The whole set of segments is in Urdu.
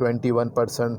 21%,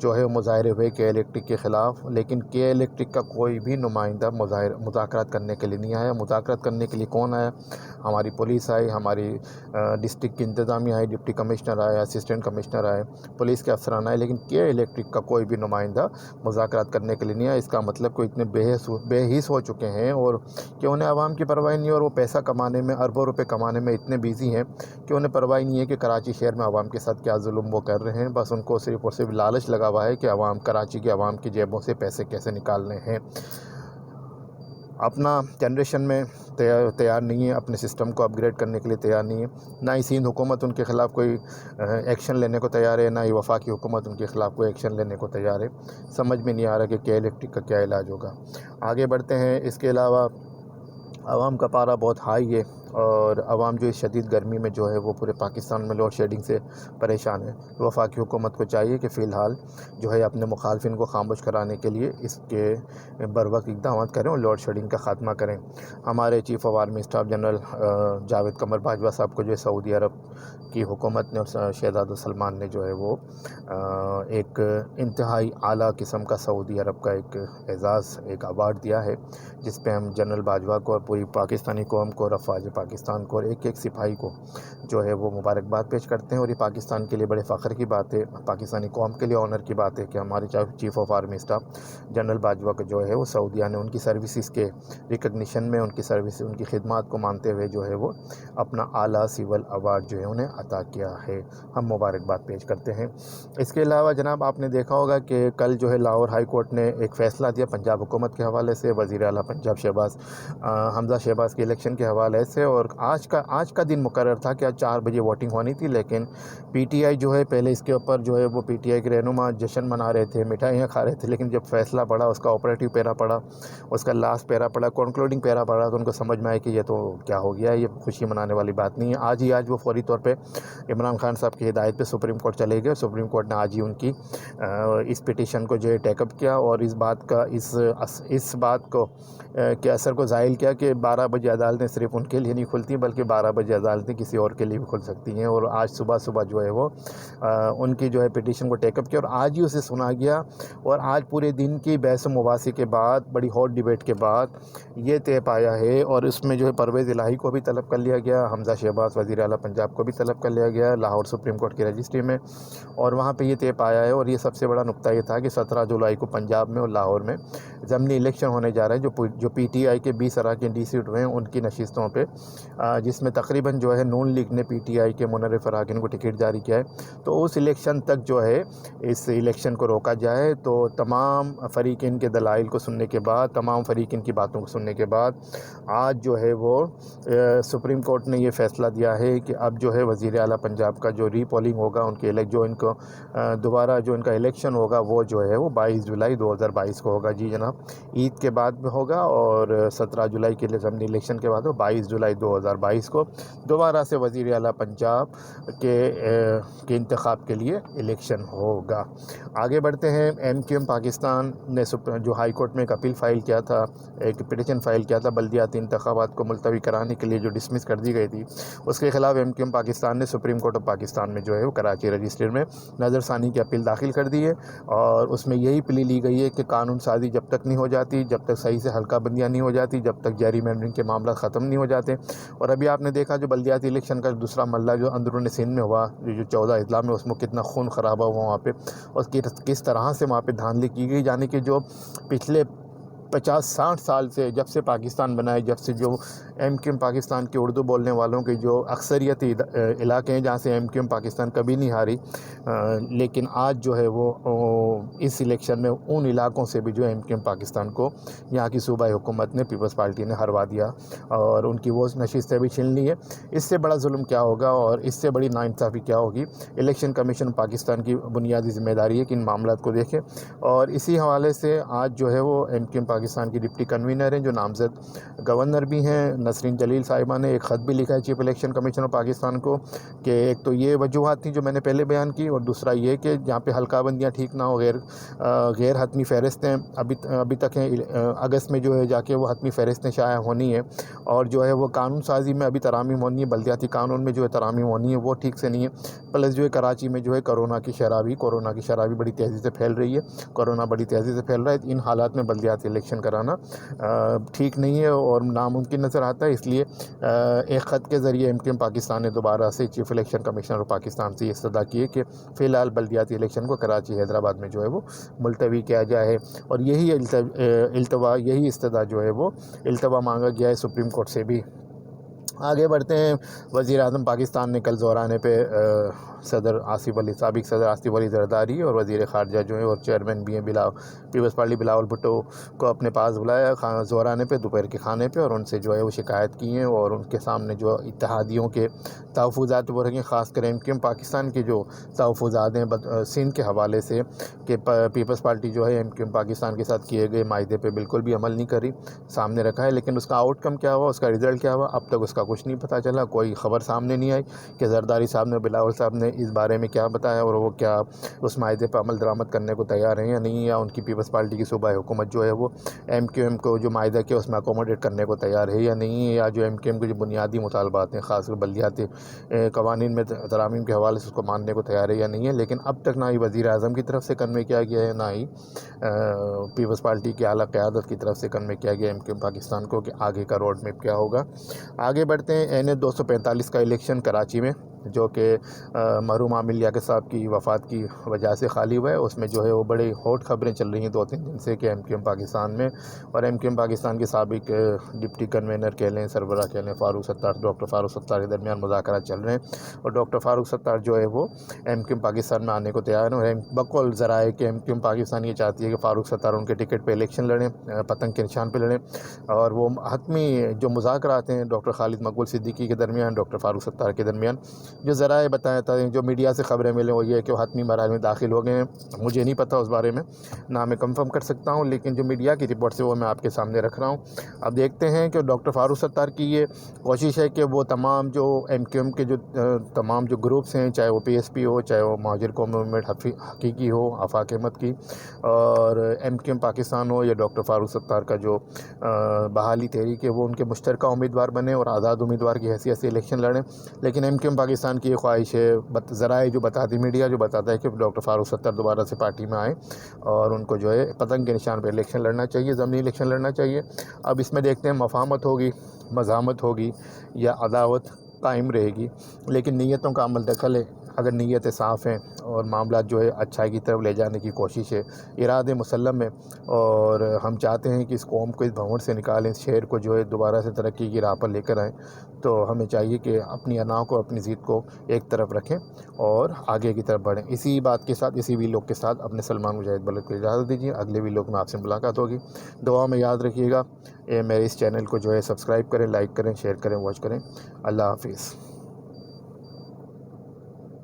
جو ہے مظاہرے ہوئے کے الیکٹرک کے خلاف، لیکن کے الیکٹرک کا کوئی بھی نمائندہ مذاکرات کرنے کے لیے نہیں آیا۔ مذاکرات کرنے کے لیے کون آیا؟ ہماری پولیس آئی، ہماری ڈسٹرکٹ کی انتظامیہ آئی، ڈپٹی کمشنر آئے، اسسٹنٹ کمشنر آئے، پولیس کے افسران آئے، لیکن کے الیکٹرک کا کوئی بھی نمائندہ مذاکرات کرنے کے لیے نہیں آیا۔ اس کا مطلب کہ اتنے بے حس ہو چکے ہیں اور کہ انہیں عوام کی پرواہ نہیں، اور وہ پیسہ کمانے میں، اربوں روپے کمانے میں اتنے بیزی ہیں کہ انہیں پرواہ نہیں ہے کہ کراچی شہر میں عوام کے ساتھ کیا ظلم وہ کر رہے ہیں۔ بس ان کو صرف اور صرف لالچ لگا ہوا ہے کہ کراچی کے عوام کی جیبوں سے پیسے کیسے نکالنے ہیں۔ اپنا جنریشن میں تیار نہیں ہے، اپنے سسٹم کو اپ گریڈ کرنے کے لیے تیار نہیں ہے، نہ ہی سندھ حکومت ان کے خلاف کوئی ایکشن لینے کو تیار ہے، نہ ہی وفاقی حکومت ان کے خلاف کوئی ایکشن لینے کو تیار ہے۔ سمجھ میں نہیں آ رہا کہ کیا الیکٹرک کا کیا علاج ہوگا۔ آگے بڑھتے ہیں۔ اس کے علاوہ عوام کا پارہ بہت ہائی ہے، اور عوام جو اس شدید گرمی میں جو ہے وہ پورے پاکستان میں لوڈ شیڈنگ سے پریشان ہے۔ وفاقی حکومت کو چاہیے کہ فی الحال جو ہے اپنے مخالفین کو خاموش کرانے کے لیے اس کے بروقت اقدامات کریں اور لوڈ شیڈنگ کا خاتمہ کریں۔ ہمارے chief of army staff general Javed Qamar Bajwa صاحب کو جو ہے سعودی عرب کی حکومت نے اور شہزادہ سلمان نے جو ہے وہ ایک انتہائی اعلیٰ قسم کا سعودی عرب کا ایک اعزاز، ایک ایوارڈ دیا ہے، جس پہ ہم جنرل باجوہ کو اور پوری پاکستانی قوم کو اور افواج پاکستان کو اور ایک ایک سپاہی کو جو ہے وہ مبارکباد پیش کرتے ہیں۔ اور یہ پاکستان کے لیے بڑے فخر کی بات ہے، پاکستانی قوم کے لیے آنر کی بات ہے کہ ہمارے chief of army staff general Bajwa کو جو ہے وہ سعودیہ نے ان کی سروسز کے ریکگنیشن میں، ان کی خدمات کو مانتے ہوئے جو ہے وہ اپنا اعلیٰ سول ایوارڈ جو ہے انہیں عطا کیا ہے۔ ہم مبارکباد پیش کرتے ہیں۔ اس کے علاوہ جناب آپ نے دیکھا ہوگا کہ کل جو ہے لاہور ہائی کورٹ نے ایک فیصلہ دیا پنجاب حکومت کے حوالے سے، وزیر اعلیٰ پنجاب حمزہ شہباز کے الیکشن کے حوالے سے، اور آج کا دن مقرر تھا کہ آج 4 بجے ووٹنگ ہونی تھی، لیکن پی ٹی آئی جو ہے پہلے اس کے اوپر جو ہے وہ پی ٹی آئی کے رہنما جشن منا رہے تھے، مٹھائیاں کھا رہے تھے، لیکن جب فیصلہ پڑا، اس کا آپریٹو پیرا پڑا، اس کا لاسٹ پیرا پڑا، کنکلوڈنگ پیرا پڑا، تو ان کو سمجھ میں آئے کہ یہ تو کیا ہو گیا، یہ خوشی منانے والی بات نہیں ہے۔ آج وہ فوری طور پہ عمران خان صاحب کی ہدایت پہ سپریم کورٹ چلے گئے، اور سپریم کورٹ نے آج ہی ان کی اس پٹیشن کو جو ہے ٹیک اپ کیا، اور اس بات کو کے اثر کو ظاہر کیا کہ 12 بجے عدالتیں صرف ان کے لیے نہیں کھلتی، بلکہ 12 بجے عدالتیں کسی اور کے لیے بھی کھل سکتی ہیں۔ اور آج صبح جو ہے وہ ان کی جو ہے پٹیشن کو ٹیک اپ کیا، اور آج ہی اسے سنا گیا، اور آج پورے دن کی بحث و مباحثے کے بعد، بڑی ہاٹ ڈیبیٹ کے بعد یہ طے پایا ہے، اور اس میں جو ہے پرویز الہی کو بھی طلب کر لیا گیا، حمزہ شہباز وزیر اعلیٰ پنجاب کو بھی طلب کر لیا گیا لاہور سپریم کورٹ کی رجسٹری میں، اور وہاں پہ یہ طے پایا ہے، اور یہ سب سے بڑا نقطہ یہ تھا کہ 17 جولائی کو پنجاب میں اور لاہور میں ضمنی الیکشن ہونے جا رہے ہیں، جو پی ٹی آئی کے 20 اراکین ڈی سیٹ ہوئے ہیں ان کی نشستوں پہ، جس میں تقریباً جو ہے نون لیگ نے پی ٹی آئی کے منرف اراکین کو ٹکٹ جاری کیا ہے، تو اس الیکشن تک جو ہے اس الیکشن کو روکا جائے۔ تو تمام فریقین کے دلائل کو سننے کے بعد، تمام فریقین کی باتوں کو سننے کے بعد، آج جو ہے وہ سپریم کورٹ نے یہ فیصلہ دیا ہے کہ اب جو ہے وزیر اعلیٰ پنجاب کا جو ری پولنگ ہوگا، دوبارہ جو ان کا الیکشن ہوگا، وہ جو ہے وہ 22 جولائی 2022 کو ہوگا۔ جی جناب، عید کے بعد میں ہوگا، اور 17 جولائی کے لیے ضمنی الیکشن کے بعد 22 جولائی 2022 کو دوبارہ سے وزیر اعلیٰ پنجاب کے انتخاب کے لیے الیکشن ہوگا۔ آگے بڑھتے ہیں۔ ایم کیو ایم پاکستان نے جو ہائی کورٹ میں ایک اپیل فائل کیا تھا، ایک پٹیشن فائل کیا تھا بلدیاتی انتخابات کو ملتوی کرانے کے لیے، جو ڈسمس کر دی گئی تھی، اس کے خلاف ایم کیو ایم پاکستان نے سپریم کورٹ آف پاکستان میں جو ہے وہ کراچی رجسٹر میں نظر ثانی کی اپیل داخل کر دی ہے، اور اس میں یہی پلی لی گئی ہے کہ قانون سازی جب تک نہیں ہو جاتی، جب تک صحیح سے حلقہ بندیاں نہیں ہو جاتی، جب تک جیری مینڈرنگ کے معاملات ختم نہیں ہو جاتے۔ اور ابھی آپ نے دیکھا جو بلدیاتی الیکشن کا دوسرا مرحلہ جو اندرون سندھ میں ہوا، جو 14 اضلاع میں، اس میں کتنا خون خرابہ ہوا وہاں پہ، اور کس طرح سے وہاں پہ دھاندلی کی گئی، یعنی کہ جو پچھلے 50-60 سال سے، جب سے پاکستان بنا ہے، جب سے جو ایم کیو ایم پاکستان کے اردو بولنے والوں کی جو اکثریتی علاقے ہیں جہاں سے ایم کیو ایم پاکستان کبھی نہیں ہاری، لیکن آج جو ہے وہ اس الیکشن میں ان علاقوں سے بھی جو ایم کیو ایم پاکستان کو یہاں کی صوبائی حکومت نے، پیپلز پارٹی نے ہروا دیا، اور ان کی وہ نشستیں بھی چھین لی ہے۔ اس سے بڑا ظلم کیا ہوگا، اور اس سے بڑی ناانصافی کیا ہوگی؟ الیکشن کمیشن پاکستان کی بنیادی ذمہ داری ہے کہ ان معاملات کو دیکھے، اور اسی حوالے سے آج جو ہے وہ ایم کیو ایم پاکستان کی ڈپٹی کنوینر ہیں، جو نامزد گورنر بھی ہیں، نسرین جلیل صاحبہ نے ایک خط بھی لکھا ہے chief election commission of Pakistan کو کہ ایک تو یہ وجوہات تھیں جو میں نے پہلے بیان کی، اور دوسرا یہ کہ جہاں پہ حلقہ بندیاں ٹھیک نہ ہو، غیر حتمی فہرستیں ابھی تک ہیں، اگست میں جو ہے جا کے وہ حتمی فہرستیں شائع ہونی ہیں، اور جو ہے وہ قانون سازی میں ابھی ترامیم ہونی ہے، بلدیاتی قانون میں جو ہے ترامیم ہونی ہے، وہ ٹھیک سے نہیں ہے، پلس جو ہے کراچی میں جو ہے کورونا کی شرح بھی بڑی تیزی سے پھیل رہی ہے، کورونا بڑی تیزی سے پھیل رہا ہے۔ ان حالات میں بلدیاتی الیکشن کرانا ٹھیک نہیں ہے اور ناممکن نظر آتا ہے، اس لیے ایک خط کے ذریعے MQM پاکستان نے دوبارہ سے chief election commissioner of Pakistan سے یہ استدعا کی ہے کہ فی الحال بلدیاتی الیکشن کو کراچی حیدرآباد میں جو ہے وہ ملتوی کیا جائے، اور یہی یہی استدعا جو ہے وہ التوا مانگا گیا ہے سپریم کورٹ سے بھی۔ آگے بڑھتے ہیں۔ وزیر اعظم پاکستان نے کل زورانے پہ سابق صدر آصف علی زرداری اور وزیر خارجہ جو ہیں اور چیئرمین بھی ہیں پیپلز پارٹی بلاول بھٹو کو اپنے پاس بلایا زورانے پہ دوپہر کے کھانے پہ، اور ان سے جو ہے وہ شکایت کی ہیں، اور ان کے سامنے جو اتحادیوں کے تحفظات وہ رکھیں، خاص کر MQM پاکستان کے جو تحفظات ہیں سندھ کے حوالے سے، کہ پیپلز پارٹی جو ہے MQM پاکستان کے ساتھ کیے گئے معاہدے پہ بالکل بھی عمل نہیں کری، سامنے رکھا ہے، لیکن اس کا آؤٹ کم کیا ہوا، اس کا رزلٹ کیا ہوا، اب تک اس کا کچھ نہیں پتہ چلا، کوئی خبر سامنے نہیں آئی کہ زرداری صاحب نے بلاول صاحب نے اس بارے میں کیا بتایا، اور وہ کیا اس معاہدے پہ عمل درآمد کرنے کو تیار ہیں یا نہیں، یا ان کی پیپلز پارٹی کی صوبائی حکومت جو ہے وہ MQM کو جو معاہدہ کیا اس میں اکوموڈیٹ کرنے کو تیار ہے یا نہیں ہے، یا جو MQM کے جو بنیادی مطالبات ہیں خاص کر بلدیاتی قوانین میں ترامیم کے حوالے سے اس کو ماننے کو تیار ہے یا نہیں ہے۔ لیکن اب تک نہ ہی وزیر اعظم کی طرف سے کنوے کیا گیا ہے، نہ ہی پیپلز پارٹی کی اعلیٰ قیادت کی طرف سے کنوے کیا گیا MQM پاکستان کو کہ آگے کا روڈ میپ کیا ہوگا۔ آگے بڑھتے ہیں۔ NH 245 کا الیکشن کراچی میں، جو کہ مرحوم عامر لیاقت صاحب کی وفات کی وجہ سے خالی ہوا ہے، اس میں جو ہے وہ بڑی ہاٹ خبریں چل رہی ہیں 2-3 دن سے کہ MQM پاکستان میں، اور MQM پاکستان کے سابق ڈپٹی کنوینر کہہ لیں، سربراہ کہہ لیں، ڈاکٹر فاروق ستار کے درمیان مذاکرات چل رہے ہیں، اور ڈاکٹر فاروق ستار جو ہے وہ MQM پاکستان میں آنے کو تیار ہیں، اور بقول ذرائع کہ MQM پاکستان یہ چاہتی ہے کہ فاروق ستار ان کے ٹکٹ پہ الیکشن لڑیں، پتنگ کے نشان پہ لڑیں، اور وہ حتمی جو مذاکرات ہیں ڈاکٹر خالد مقبول صدیقی کے درمیان، ڈاکٹر فاروق ستار کے درمیان، جو ذرائع بتایا جو میڈیا سے خبریں ملیں وہ یہ ہے کہ وہ حتمی مراحل میں داخل ہو گئے ہیں۔ مجھے نہیں پتہ اس بارے میں، نہ میں کنفرم کر سکتا ہوں، لیکن جو میڈیا کی رپورٹ سے وہ میں آپ کے سامنے رکھ رہا ہوں۔ اب دیکھتے ہیں کہ ڈاکٹر فاروق ستار کی یہ کوشش ہے کہ وہ تمام جو MQM کے جو تمام جو گروپس ہیں، چاہے وہ PSP ہو، چاہے وہ مہاجر قوم موومنٹ حقیقی ہو آفاق احمد کی، اور MQM پاکستان ہو، یا ڈاکٹر فاروق ستار کا جو بحالی تحریک ہے، وہ ان کے مشترکہ امیدوار بنے اور آزاد امیدوار کی حیثیت سے الیکشن لڑیں۔ لیکن MQM پاکستان کی یہ خواہش ہے، ذرائع جو بتاتی میڈیا جو بتاتا ہے کہ ڈاکٹر فاروق ستار دوبارہ سے پارٹی میں آئیں، اور ان کو جو ہے پتنگ کے نشان پہ الیکشن لڑنا چاہیے، ضمنی الیکشن لڑنا چاہیے۔ اب اس میں دیکھتے ہیں مفاہمت ہوگی، مزاحمت ہوگی، یا عداوت قائم رہے گی، لیکن نیتوں کا عمل دخل ہے۔ اگر نیتیں صاف ہیں اور معاملات جو ہے اچھائی کی طرف لے جانے کی کوشش ہے، ارادے مسلم ہے، اور ہم چاہتے ہیں کہ اس قوم کو اس بھنور سے نکالیں، اس شہر کو جو ہے دوبارہ سے ترقی کی راہ پر لے کر آئیں، تو ہمیں چاہیے کہ اپنی انا کو، اپنی ضد کو ایک طرف رکھیں اور آگے کی طرف بڑھیں۔ اسی بات کے ساتھ، اسی ویلوگ کے ساتھ اپنے سلمان مجاہد بلد کو اجازت دیجیے۔ اگلے ویلوگ میں آپ سے ملاقات ہوگی۔ دعا میں یاد رکھیے گا، میرے اس چینل کو جو ہے سبسکرائب کریں، لائک کریں، شیئر کریں، واچ کریں۔ اللہ حافظ۔